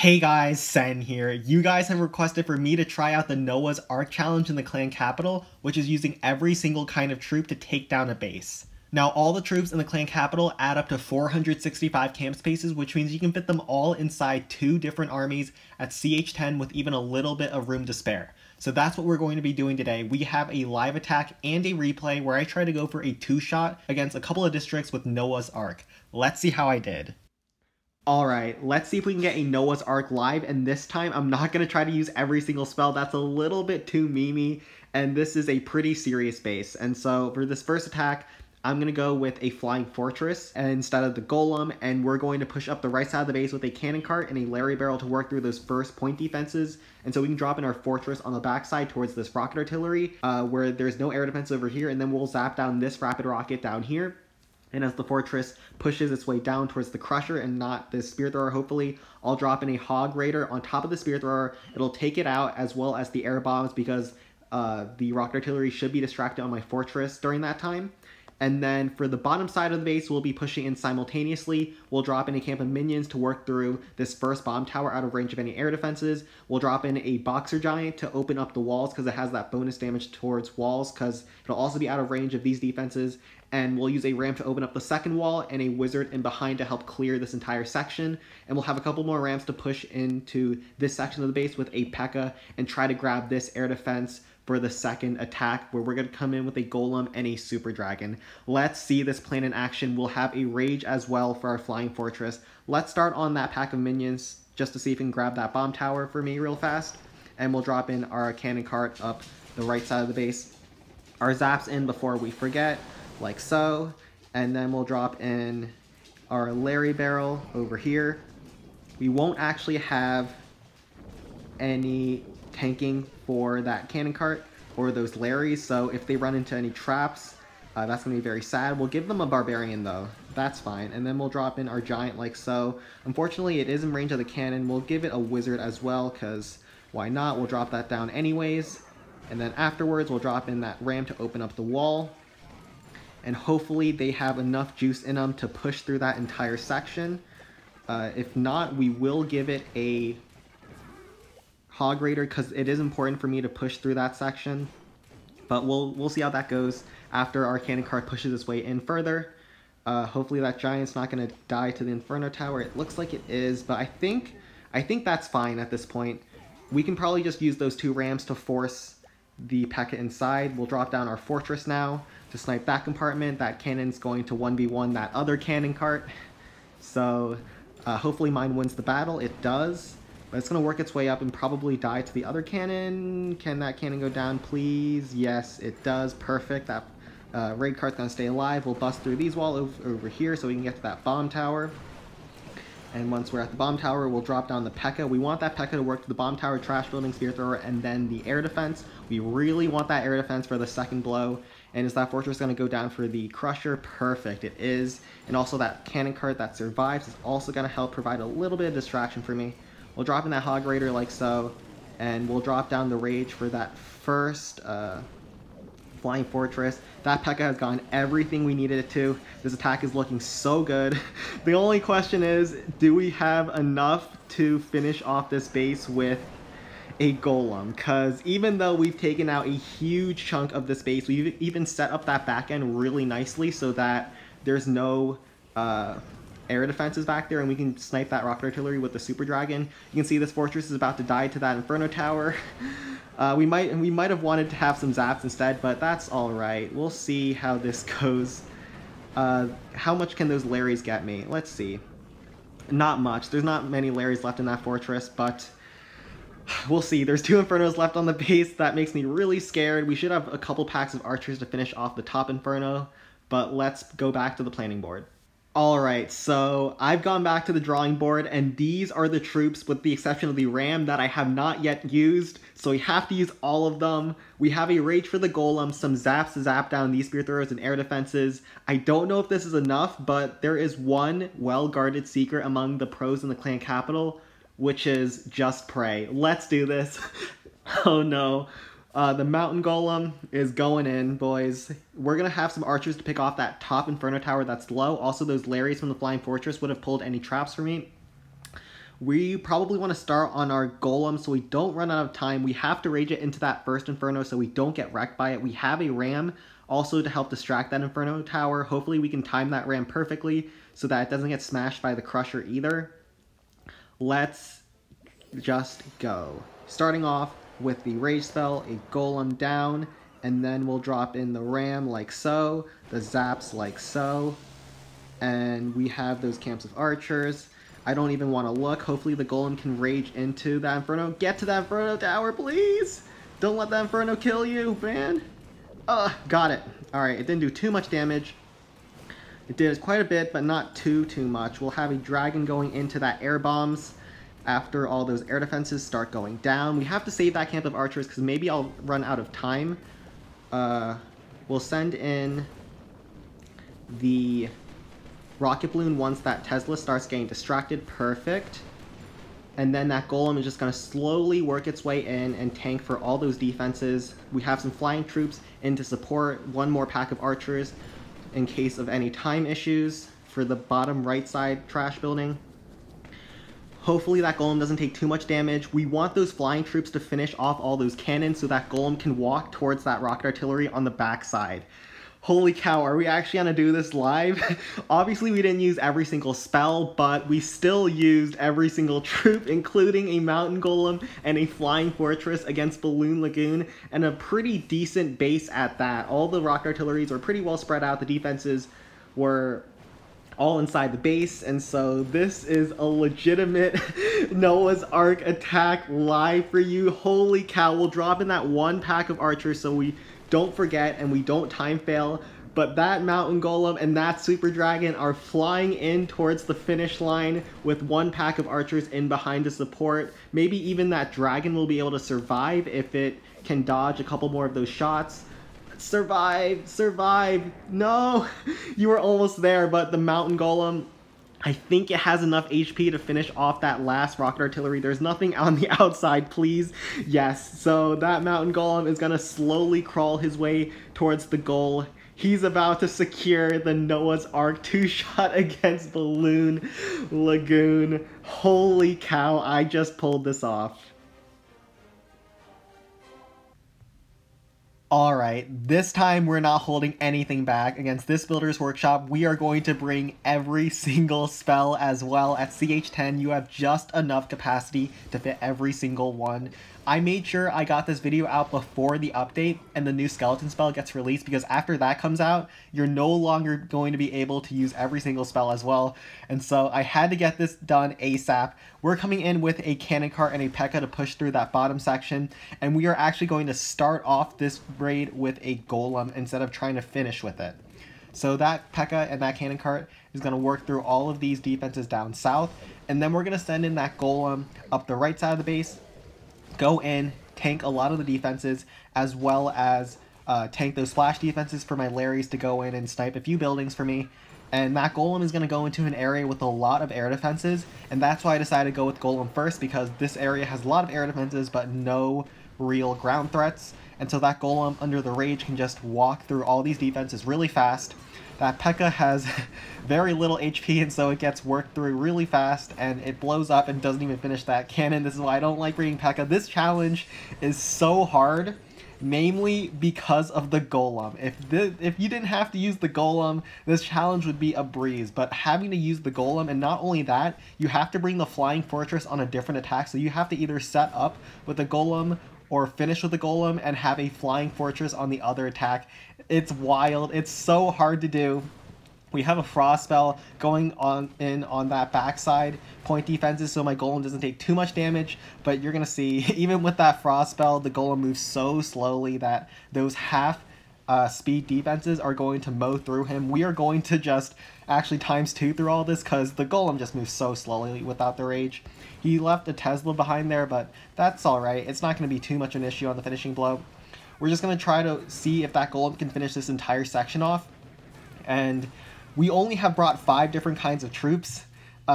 Hey guys, Sen here. You guys have requested for me to try out the Noah's Ark challenge in the clan capital, which is using every single kind of troop to take down a base. Now, all the troops in the clan capital add up to 465 camp spaces, which means you can fit them all inside 2 different armies at CH10 with even a little bit of room to spare. So that's what we're going to be doing today. We have a live attack and a replay where I try to go for a 2-shot against a couple of districts with Noah's Ark. Let's see how I did. Alright, let's see if we can get a Noah's Ark live, and this time I'm not going to try to use every single spell. That's a little bit too memey, and this is a pretty serious base. And so for this first attack, I'm going to go with a Flying Fortress instead of the Golem, and we're going to push up the right side of the base with a Cannon Cart and a Larry Barrel to work through those first point defenses. And so we can drop in our Fortress on the backside towards this Rocket Artillery, where there's no air defense over here, and then we'll zap down this Rapid Rocket down here. And as the Fortress pushes its way down towards the Crusher and not this Spear Thrower, hopefully, I'll drop in a Hog Raider on top of the Spear Thrower. It'll take it out as well as the air bombs because the Rocket Artillery should be distracted on my Fortress during that time. And then for the bottom side of the base, we'll be pushing in simultaneously. We'll drop in a camp of minions to work through this first bomb tower out of range of any air defenses. We'll drop in a Boxer Giant to open up the walls because it has that bonus damage towards walls, because it'll also be out of range of these defenses. And we'll use a Ram to open up the second wall and a Wizard in behind to help clear this entire section. And we'll have a couple more Rams to push into this section of the base with a P.E.K.K.A. and try to grab this air defense for the second attack, where we're going to come in with a Golem and a Super Dragon. Let's see this plan in action. We'll have a Rage as well for our Flying Fortress. Let's start on that pack of minions just to see if we can grab that bomb tower for me real fast. And we'll drop in our Cannon Cart up the right side of the base. Our Zaps in before we forget, like so. And then we'll drop in our Larry Barrel over here. We won't actually have any tanking for that Cannon Cart or those Larrys, so if they run into any traps, that's going to be very sad. We'll give them a Barbarian though, that's fine. And then we'll drop in our Giant like so. Unfortunately, it is in range of the cannon. We'll give it a Wizard as well, because why not? We'll drop that down anyways. And then afterwards, we'll drop in that Ram to open up the wall. And hopefully they have enough juice in them to push through that entire section. If not, we will give it a Hog Raider, because it is important for me to push through that section. But we'll see how that goes after our Cannon Cart pushes its way in further. Hopefully that Giant's not going to die to the Inferno Tower. It looks like it is, but I think that's fine at this point. We can probably just use those 2 Rams to force the P.E.K.K.A. inside. We'll drop down our Fortress now to snipe that compartment. That cannon's going to 1v1 that other Cannon Cart. So hopefully mine wins the battle. It does. But it's going to work its way up and probably die to the other cannon. Can that cannon go down, please? Yes, it does. Perfect. That raid cart's going to stay alive. We'll bust through these walls over here so we can get to that bomb tower. And once we're at the bomb tower, we'll drop down the P.E.K.K.A. We want that P.E.K.K.A. to work to the bomb tower, trash building, Spear Thrower, and then the air defense. We really want that air defense for the second blow. And is that Fortress going to go down for the Crusher? Perfect, it is. And also that Cannon Cart that survives is also going to help provide a little bit of distraction for me. We'll drop in that Hog Raider like so, and we'll drop down the Rage for that first Flying Fortress. That P.E.K.K.A. has gotten everything we needed it to. This attack is looking so good. The only question is, do we have enough to finish off this base with a Golem? Because even though we've taken out a huge chunk of this base, we've even set up that back end really nicely so that there's no air defenses back there, and we can snipe that Rocket Artillery with the Super Dragon. You can see this Fortress is about to die to that Inferno Tower. We might have wanted to have some Zaps instead, but that's alright. We'll see how this goes. How much can those Larrys get me? Let's see. Not much. There's not many Larrys left in that Fortress, but we'll see. There's 2 Infernos left on the base. That makes me really scared. We should have a couple packs of Archers to finish off the top Inferno, but let's go back to the planning board. Alright, so I've gone back to the drawing board, and these are the troops, with the exception of the Ram, that I have not yet used, so we have to use all of them. We have a Rage for the Golem, some Zaps to zap down these Spear Throwers and air defenses. I don't know if this is enough, but there is one well-guarded secret among the pros in the clan capital, which is just pray. Let's do this. Oh no. The Mountain Golem is going in, boys. We're going to have some archers to pick off that top Inferno Tower that's low. Also, those Larrys from the Flying Fortress would have pulled any traps for me. We probably want to start on our golem so we don't run out of time. We have to rage it into that first inferno so we don't get wrecked by it. We have a ram also to help distract that inferno tower. Hopefully we can time that ram perfectly so that it doesn't get smashed by the crusher either. Let's just go. Starting off with the rage spell, a golem down, and then we'll drop in the ram like so, the zaps like so, and we have those camps of archers. I don't even want to look. Hopefully the golem can rage into that inferno. Get to that inferno tower, please! Don't let that inferno kill you, man! Got it. Alright, it didn't do too much damage. It did quite a bit, but not too much. We'll have a dragon going into that air bombs after all those air defenses start going down. We have to save that camp of archers because maybe I'll run out of time. We'll send in the rocket balloon once that Tesla starts getting distracted. Perfect. And then that golem is just going to slowly work its way in and tank for all those defenses. We have some flying troops in to support one more pack of archers in case of any time issues for the bottom right side trash building. Hopefully that golem doesn't take too much damage. We want those flying troops to finish off all those cannons so that golem can walk towards that rocket artillery on the backside. Holy cow, are we actually gonna do this live? Obviously we didn't use every single spell, but we still used every single troop, including a mountain golem and a flying fortress against Balloon Lagoon, and a pretty decent base at that. All the rocket artilleries were pretty well spread out, the defenses were all inside the base, and so this is a legitimate Noah's Ark attack live for you. Holy cow, we'll drop in that one pack of archers so we don't forget and we don't time fail, but that mountain golem and that super dragon are flying in towards the finish line with one pack of archers in behind to support. Maybe even that dragon will be able to survive if it can dodge a couple more of those shots. Survive, survive. No, you were almost there, but the mountain golem, I think it has enough HP to finish off that last rocket artillery. There's nothing on the outside, please. Yes, so that mountain golem is gonna slowly crawl his way towards the goal. He's about to secure the Noah's Ark 2-shot against Balloon Lagoon. Holy cow, I just pulled this off. Alright, this time we're not holding anything back. Against this Builder's Workshop, we are going to bring every single spell as well. At CH10, you have just enough capacity to fit every single one. I made sure I got this video out before the update and the new skeleton spell gets released, because after that comes out, you're no longer going to be able to use every single spell as well. And so I had to get this done ASAP. We're coming in with a cannon cart and a P.E.K.K.A. to push through that bottom section, and we are actually going to start off this raid with a golem instead of trying to finish with it. So that P.E.K.K.A. and that cannon cart is going to work through all of these defenses down south, and then we're going to send in that golem up the right side of the base, go in, tank a lot of the defenses, as well as tank those flash defenses for my Larrys to go in and snipe a few buildings for me. And that golem is going to go into an area with a lot of air defenses, and that's why I decided to go with golem first, because this area has a lot of air defenses but no real ground threats. And so that golem under the rage can just walk through all these defenses really fast. That P.E.K.K.A. has very little HP, and so it gets worked through really fast, and it blows up and doesn't even finish that cannon. This is why I don't like bringing P.E.K.K.A. This challenge is so hard, namely because of the golem. If you didn't have to use the golem, this challenge would be a breeze, but having to use the golem, and not only that, you have to bring the flying fortress on a different attack, so you have to either set up with the golem or finish with the golem and have a flying fortress on the other attack. It's wild. It's so hard to do. We have a frost spell going on that backside point defenses, so my golem doesn't take too much damage, but you're gonna see, even with that frost spell, the golem moves so slowly that those half speed defenses are going to mow through him. We are going to just actually ×2 through all this, because the golem just moves so slowly without the rage. He left a Tesla behind there, but that's alright. It's not going to be too much an issue on the finishing blow. We're just going to try to see if that golem can finish this entire section off. And we only have brought 5 different kinds of troops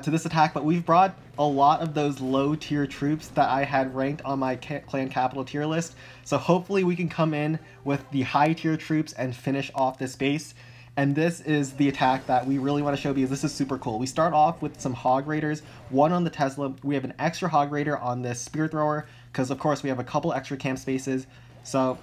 to this attack, but we've brought a lot of those low tier troops that I had ranked on my clan capital tier list. So hopefully we can come in with the high tier troops and finish off this base. And this is the attack that we really want to show because this is super cool. We start off with some Hog Raiders, one on the Tesla. We have an extra Hog Raider on this Spear Thrower because, of course, we have a couple extra camp spaces. So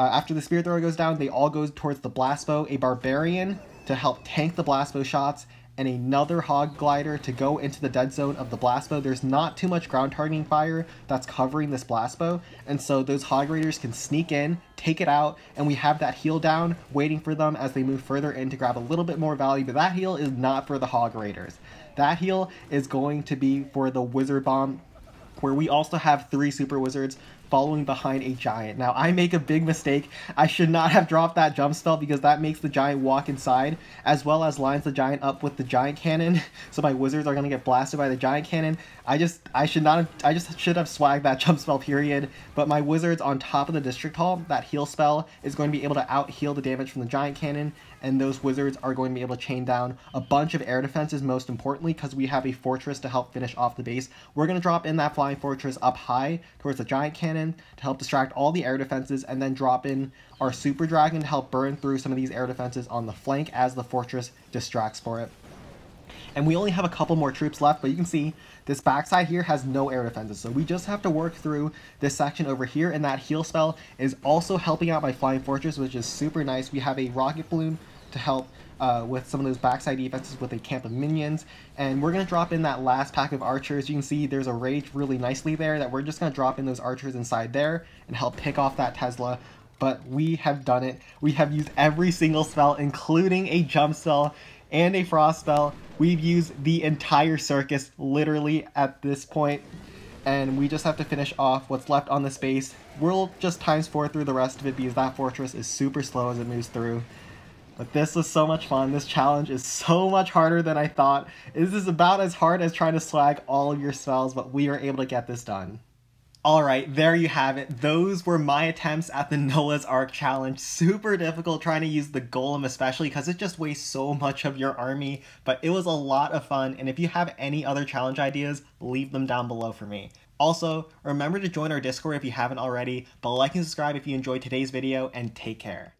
after the Spear Thrower goes down, they all go towards the Blast Bow, a Barbarian to help tank the Blast Bow shots, and another Hog Glider to go into the dead zone of the Blast Bow. There's not too much ground targeting fire that's covering this Blast Bow, and so those Hog Raiders can sneak in, take it out, and we have that heal down waiting for them as they move further in to grab a little bit more value, but that heal is not for the Hog Raiders. That heal is going to be for the Wizard Bomb, where we also have 3 Super Wizards following behind a Giant. Now, I make a big mistake. I should not have dropped that jump spell because that makes the Giant walk inside, as well as lines the Giant up with the Giant Cannon, so my Wizards are going to get blasted by the Giant Cannon. I just should have swagged that jump spell, period. But my Wizards on top of the District Hall, that heal spell is going to be able to out-heal the damage from the Giant Cannon, and those Wizards are going to be able to chain down a bunch of air defenses, most importantly, because we have a Fortress to help finish off the base. We're going to drop in that Flying Fortress up high towards the Giant Cannon to help distract all the air defenses, and then drop in our Super Dragon to help burn through some of these air defenses on the flank as the Fortress distracts for it. And we only have a couple more troops left, but you can see this backside here has no air defenses, so we just have to work through this section over here, and that heal spell is also helping out my Flying Fortress, which is super nice. We have a Rocket Balloon to help with some of those backside defenses with a camp of minions, and we're going to drop in that last pack of archers. You can see there's a rage really nicely there that we're just going to drop in those archers inside there and help pick off that Tesla. But we have done it. We have used every single spell, including a jump spell and a frost spell. We've used the entire circus literally at this point, and we just have to finish off what's left on this base. We'll just ×4 through the rest of it because that fortress is super slow as it moves through. But this was so much fun. This challenge is so much harder than I thought. This is about as hard as trying to swag all of your spells, but we are able to get this done. Alright, there you have it. Those were my attempts at the Noah's Ark challenge. Super difficult trying to use the Golem, especially because it just wastes so much of your army, but it was a lot of fun, and if you have any other challenge ideas, leave them down below for me. Also, remember to join our Discord if you haven't already, but like and subscribe if you enjoyed today's video, and take care.